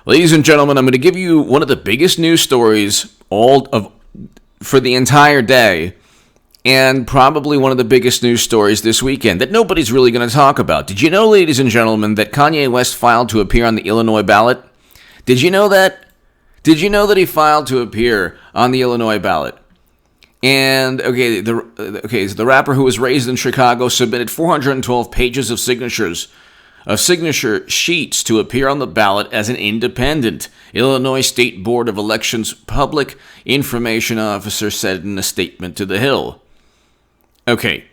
Ladies and gentlemen, I'm going to give you one of the biggest news stories for the entire day, and probably one of the biggest news stories this weekend that nobody's really going to talk about. Did you know, ladies and gentlemen, that Kanye West filed to appear on the Illinois ballot? Did you know that? Did you know that he filed to appear on the Illinois ballot? And, so the rapper who was raised in Chicago submitted 412 pages of signature sheets to appear on the ballot as an independent. Illinois State Board of Elections Public Information Officer said in a statement to The Hill. Okay,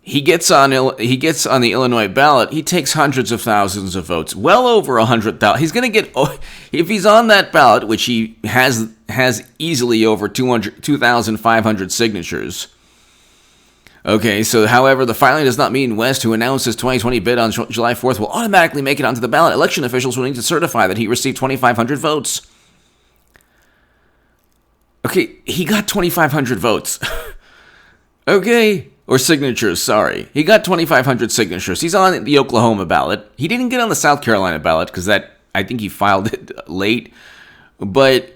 he gets on the Illinois ballot. He takes hundreds of thousands of votes, well over 100,000. He's going to get, if he's on that ballot, which he has easily over 2,500 signatures. Okay, so however, the filing does not mean West, who announced his 2020 bid on July 4th, will automatically make it onto the ballot. Election officials will need to certify that he received 2,500 votes. Okay, he got 2,500 votes. Okay, or signatures, sorry. He got 2,500 signatures. He's on the Oklahoma ballot. He didn't get on the South Carolina ballot because I think he filed it late. But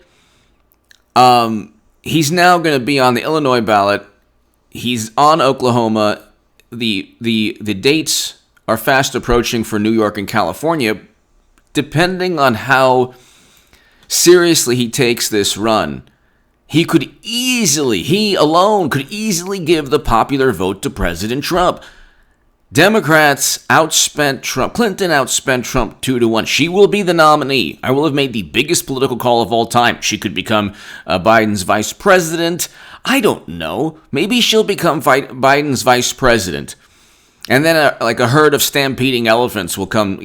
he's now going to be on the Illinois ballot. He's on Oklahoma. The dates are fast approaching for New York and California, depending on how seriously he takes this run. He alone could easily give the popular vote to President Trump. Democrats outspent Trump. Clinton outspent Trump 2-1. She will be the nominee. I will have made the biggest political call of all time. She could become Biden's vice president. I don't know. Maybe she'll become Biden's vice president. And then a herd of stampeding elephants will come,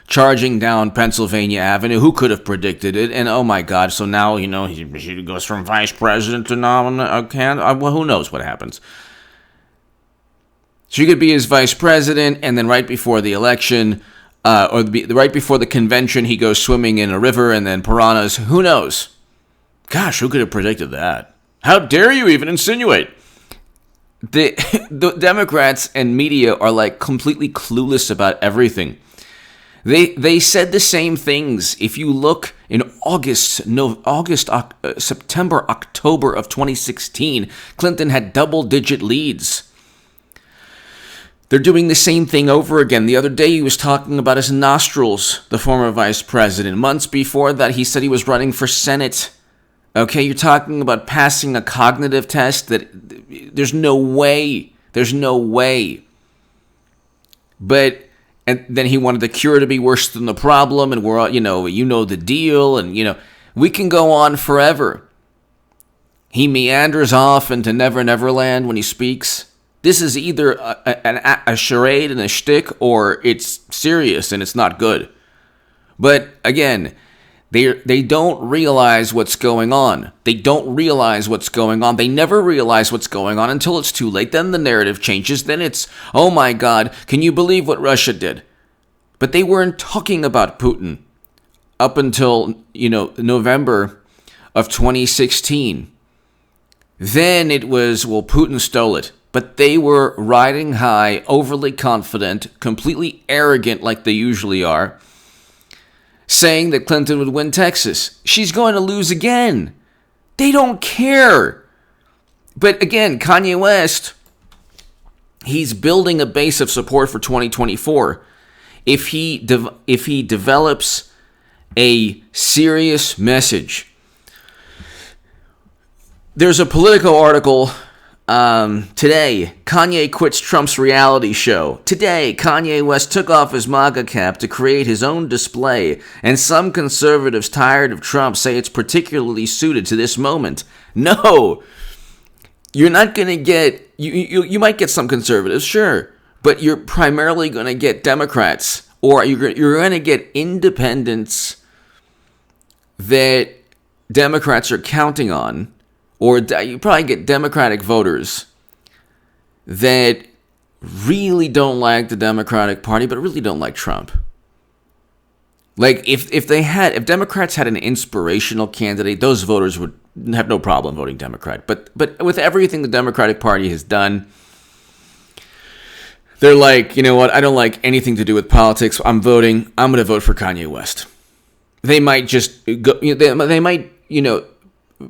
charging down Pennsylvania Avenue. Who could have predicted it? And oh my God, so now, she goes from vice president to nominee. Well, who knows what happens? She could be his vice president, and then right before the election, right before the convention, he goes swimming in a river, and then piranhas. Who knows? Gosh, who could have predicted that? How dare you even insinuate? The Democrats and media are like completely clueless about everything. They said the same things. If you look in September, October of 2016, Clinton had double-digit leads. They're doing the same thing over again. The other day he was talking about his nostrils, the former vice president. Months before that, he said he was running for Senate. Okay, you're talking about passing a cognitive test that there's no way. There's no way. And then he wanted the cure to be worse than the problem, and we're all, the deal, and, we can go on forever. He meanders off into Never Never Land when he speaks. This is either a charade and a shtick, or it's serious and it's not good. But again, they don't realize what's going on. They don't realize what's going on. They never realize what's going on until it's too late. Then the narrative changes. Then it's, oh my God, can you believe what Russia did? But they weren't talking about Putin up until, November of 2016. Then it was, well, Putin stole it. But they were riding high, overly confident, completely arrogant like they usually are, saying that Clinton would win Texas. She's going to lose again. They don't care. But again, Kanye West, he's building a base of support for 2024. If he develops a serious message. There's a Politico article today. Kanye quits Trump's reality show. Today, Kanye West took off his MAGA cap to create his own display, and some conservatives tired of Trump say it's particularly suited to this moment. No, you're not going to get, you might get some conservatives, sure, but you're primarily going to get Democrats, or you're going to get independents that Democrats are counting on. Or you probably get Democratic voters that really don't like the Democratic Party, but really don't like Trump. Like, if Democrats had an inspirational candidate, those voters would have no problem voting Democrat. But with everything the Democratic Party has done, they're like, you know what, I don't like anything to do with politics. I'm going to vote for Kanye West. they might just go, they might,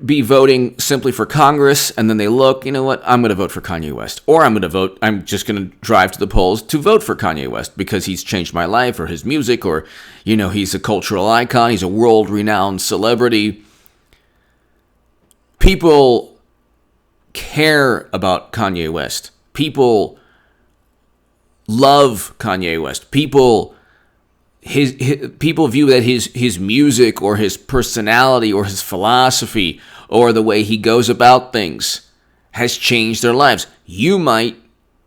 be voting simply for Congress, and then they look, you know what, I'm going to vote for Kanye West. Or I'm just going to drive to the polls to vote for Kanye West because he's changed my life, or his music, or, he's a cultural icon, he's a world-renowned celebrity. People care about Kanye West. People love Kanye West. People view that his music or his personality or his philosophy or the way he goes about things has changed their lives. You might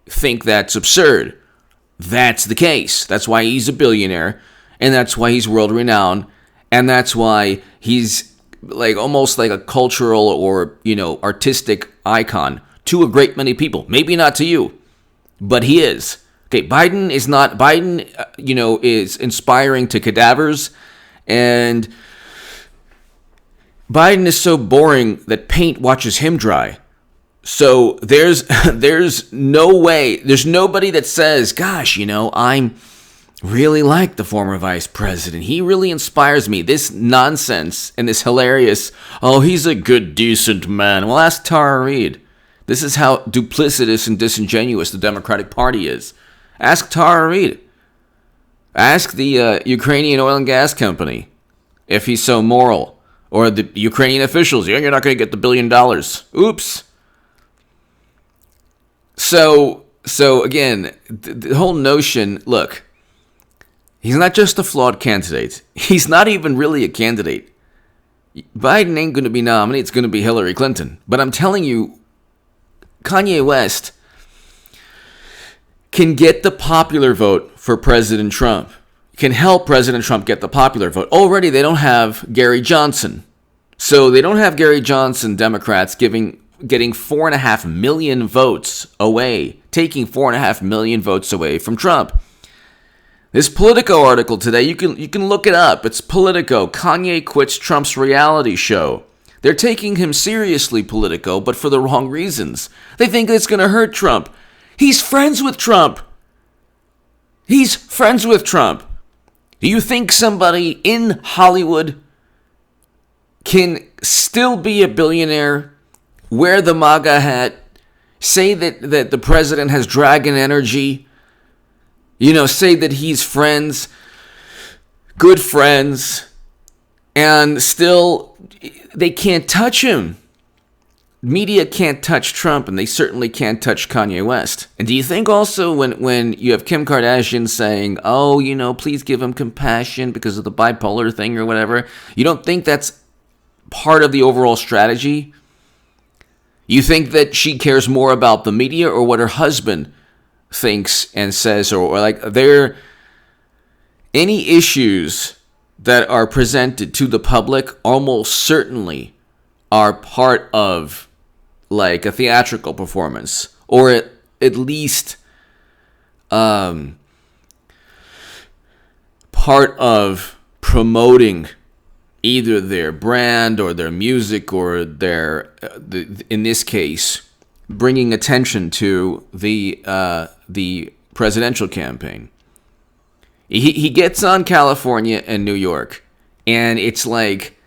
think that's absurd. That's the case. That's why he's a billionaire, and that's why he's world renowned, and that's why he's almost like a cultural or artistic icon to a great many people. Maybe not to you, but he is. Okay, Biden is not. Biden, is inspiring to cadavers, and Biden is so boring that paint watches him dry. So there's no way. There's nobody that says, "Gosh, I'm really like the former vice president. He really inspires me." This nonsense and this hilarious, "Oh, he's a good, decent man." Well, ask Tara Reid. This is how duplicitous and disingenuous the Democratic Party is. Ask Tara Reid. Ask the Ukrainian oil and gas company if he's so moral. Or the Ukrainian officials. You're not going to get the $1 billion. Oops. So again, the whole notion, look, he's not just a flawed candidate. He's not even really a candidate. Biden ain't going to be nominated. It's going to be Hillary Clinton. But I'm telling you, Kanye West can get the popular vote for President Trump, can help President Trump get the popular vote. Already they don't have Gary Johnson. So they don't have Gary Johnson, Democrats, getting 4.5 million votes away, taking 4.5 million votes away from Trump. This Politico article today, you can look it up. It's Politico. Kanye quits Trump's reality show. They're taking him seriously, Politico, but for the wrong reasons. They think it's going to hurt Trump. He's friends with Trump. He's friends with Trump. Do you think somebody in Hollywood can still be a billionaire, wear the MAGA hat, say that the president has dragon energy, say that he's friends, good friends, and still they can't touch him? Media can't touch Trump, and they certainly can't touch Kanye West. And do you think also when you have Kim Kardashian saying, "Oh, please give him compassion because of the bipolar thing," or whatever, you don't think that's part of the overall strategy? You think that she cares more about the media or what her husband thinks and says, or there any issues that are presented to the public almost certainly are part of a theatrical performance, or at least part of promoting either their brand or their music or in this case, bringing attention to the presidential campaign. He gets on California and New York, and it's like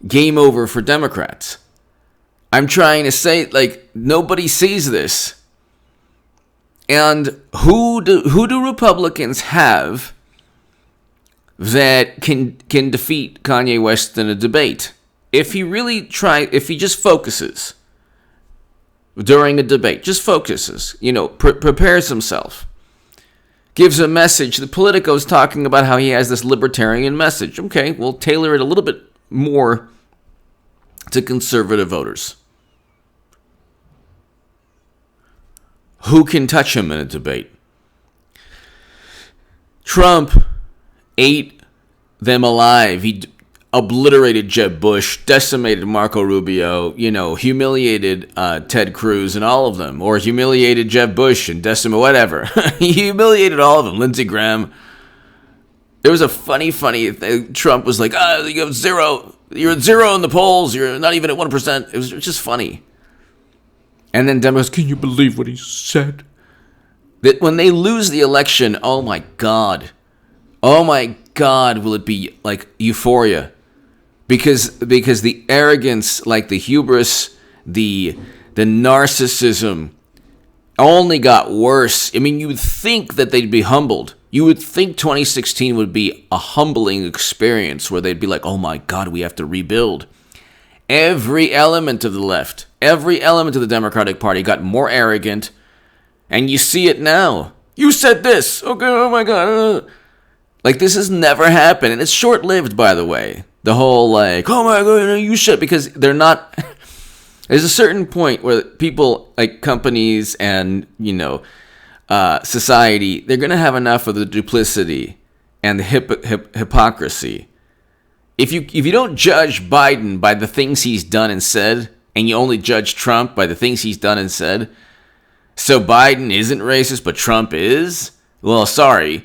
game over for Democrats. I'm trying to say, nobody sees this. And who do Republicans have that can defeat Kanye West in a debate? If he just focuses during a debate, prepares himself, gives a message. The Politico's talking about how he has this libertarian message. Okay, we'll tailor it a little bit more to conservative voters. Who can touch him in a debate? Trump ate them alive. He obliterated Jeb Bush, decimated Marco Rubio, humiliated Ted Cruz and all of them, or humiliated Jeb Bush and decimated whatever. He humiliated all of them. Lindsey Graham. There was a funny thing. Trump was like, you have zero. You're at zero in the polls. You're not even at 1%. It was just funny. And then Democrats, can you believe what he said? That when they lose the election, oh my God. Oh my God, will it be like euphoria? Because the arrogance, like the hubris, the narcissism only got worse. I mean, you would think that they'd be humbled. You would think 2016 would be a humbling experience where they'd be like, oh my God, we have to rebuild. Every element of the left, every element of the Democratic Party got more arrogant, and you see it now. You said this. Okay, oh my God. Like, this has never happened, and it's short-lived, by the way. The whole, like, oh my God, you should, because they're not... There's a certain point where people, like companies and, society, they're going to have enough of the duplicity and the hypocrisy. If you don't judge Biden by the things he's done and said, and you only judge Trump by the things he's done and said, so Biden isn't racist, but Trump is? Well, sorry.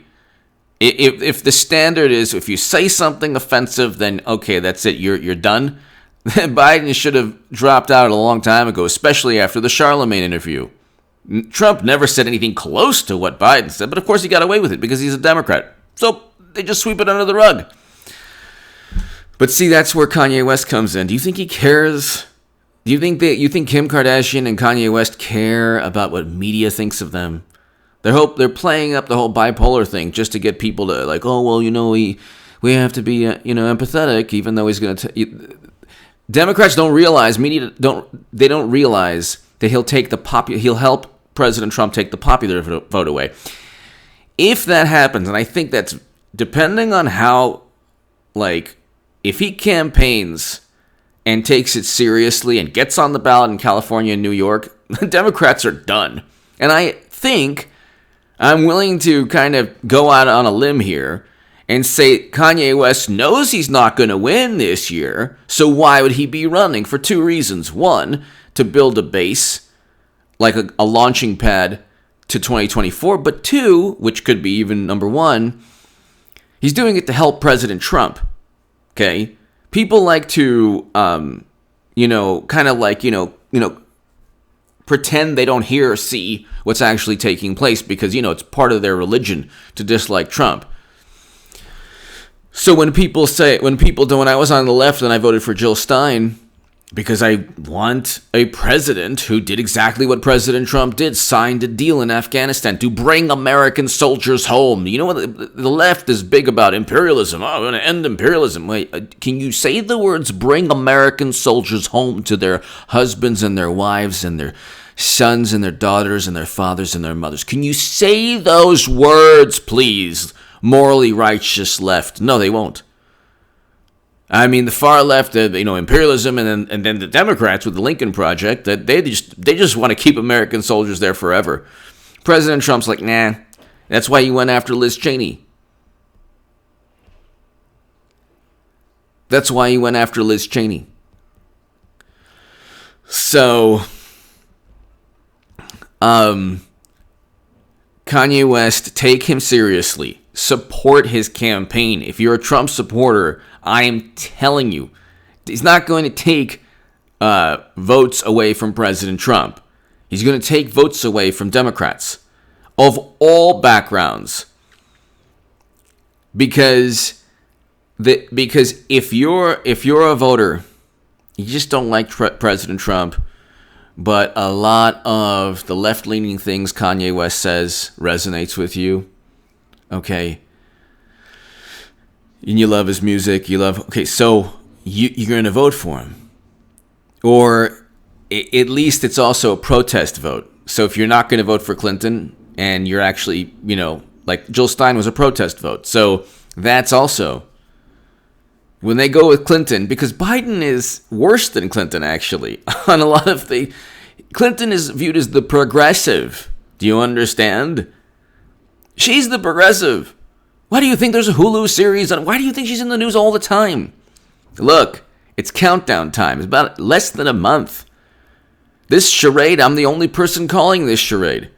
If the standard is, if you say something offensive, then okay, that's it, you're done. Biden should have dropped out a long time ago, especially after the Charlemagne interview. Trump never said anything close to what Biden said, but of course he got away with it because he's a Democrat. So they just sweep it under the rug. But see, that's where Kanye West comes in. Do you think he cares? Do you think Kim Kardashian and Kanye West care about what media thinks of them? They're playing up the whole bipolar thing just to get people to like, oh well, we have to be empathetic, even though he's going to. Democrats don't realize don't realize that he'll help President Trump take the popular vote away. If that happens, and I think that's depending on how, like, if he campaigns and takes it seriously and gets on the ballot in California and New York, the Democrats are done. And I think I'm willing to kind of go out on a limb here and say Kanye West knows he's not going to win this year, so why would he be running? For two reasons. One, to build a base, like a launching pad to 2024. But two, which could be even number one, he's doing it to help President Trump. Okay? People like to, pretend they don't hear or see what's actually taking place because, it's part of their religion to dislike Trump. So when I was on the left and I voted for Jill Stein because I want a president who did exactly what President Trump did, signed a deal in Afghanistan to bring American soldiers home. You know what? The left is big about imperialism. Oh, I'm going to end imperialism. Wait, can you say the words bring American soldiers home to their husbands and their wives and their sons and their daughters and their fathers and their mothers? Can you say those words, please? Morally righteous left. No, they won't. I mean, the far left, imperialism, and then the Democrats with the Lincoln Project, that they just want to keep American soldiers there forever. President Trump's like, nah. That's why he went after Liz Cheney. That's why he went after Liz Cheney. So, Kanye West, take him seriously. Support his campaign. If you're a Trump supporter, I am telling you, he's not going to take votes away from President Trump. He's going to take votes away from Democrats of all backgrounds. Because if you're a voter, you just don't like President Trump, but a lot of the left-leaning things Kanye West says resonates with you. Okay. And you love his music. So you're going to vote for him. Or at least it's also a protest vote. So if you're not going to vote for Clinton and you're actually, like Jill Stein was a protest vote. So that's also, when they go with Clinton, because Biden is worse than Clinton actually on a lot of the, Clinton is viewed as the progressive. Do you understand? She's the progressive. Why do you think there's a Hulu series on? Why do you think she's in the news all the time? Look, it's countdown time. It's about less than a month. This charade, I'm the only person calling this charade.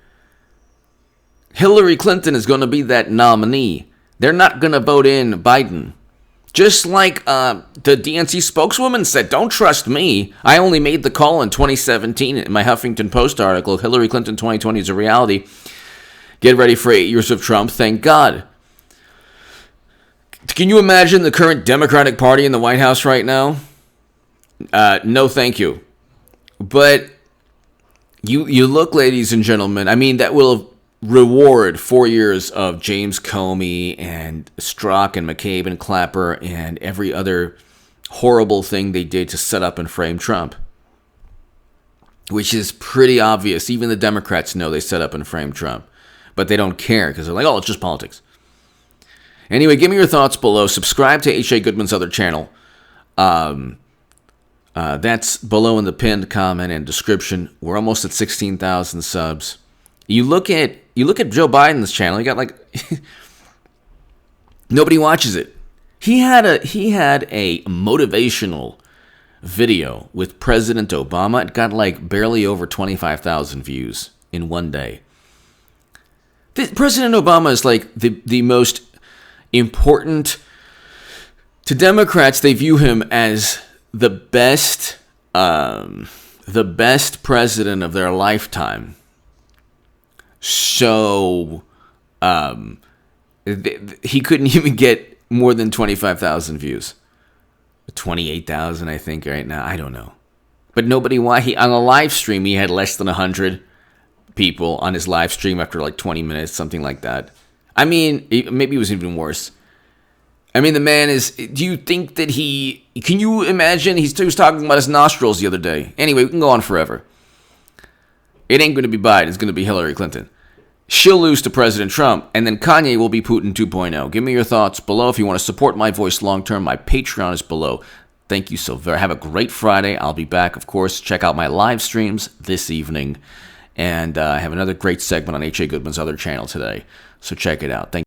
Hillary Clinton is going to be that nominee. They're not going to vote in Biden. Just like the DNC spokeswoman said, don't trust me. I only made the call in 2017 in my Huffington Post article, Hillary Clinton 2020 is a reality. Get ready for 8 years of Trump, thank God. Can you imagine the current Democratic Party in the White House right now? No, thank you. But you look, ladies and gentlemen, I mean, that will reward 4 years of James Comey and Strzok and McCabe and Clapper and every other horrible thing they did to set up and frame Trump. Which is pretty obvious. Even the Democrats know they set up and framed Trump. But they don't care because they're like, oh, it's just politics. Anyway, give me your thoughts below. Subscribe to H.A. Goodman's other channel. That's below in the pinned comment and description. We're almost at 16,000 subs. You look at Joe Biden's channel. You got like nobody watches it. He had a motivational video with President Obama. It got like barely over 25,000 views in one day. President Obama is like the most important to Democrats. They view him as the best president of their lifetime. So he couldn't even get more than 25,000 views. 28,000, I think, right now. I don't know. But nobody, on a live stream, he had less than 100 people on his live stream after like 20 minutes, something like that. I mean, maybe it was even worse. I mean, the man is, do you think that can you imagine? He was talking about his nostrils the other day. Anyway, we can go on forever. It ain't going to be Biden. It's going to be Hillary Clinton. She'll lose to President Trump, and then Kanye will be Putin 2.0. Give me your thoughts below. If you want to support my voice long term, my Patreon is below. Thank you so very much. Have a great Friday. I'll be back, of course. Check out my live streams this evening. And I have another great segment on H.A. Goodman's other channel today. So check it out. Thank you.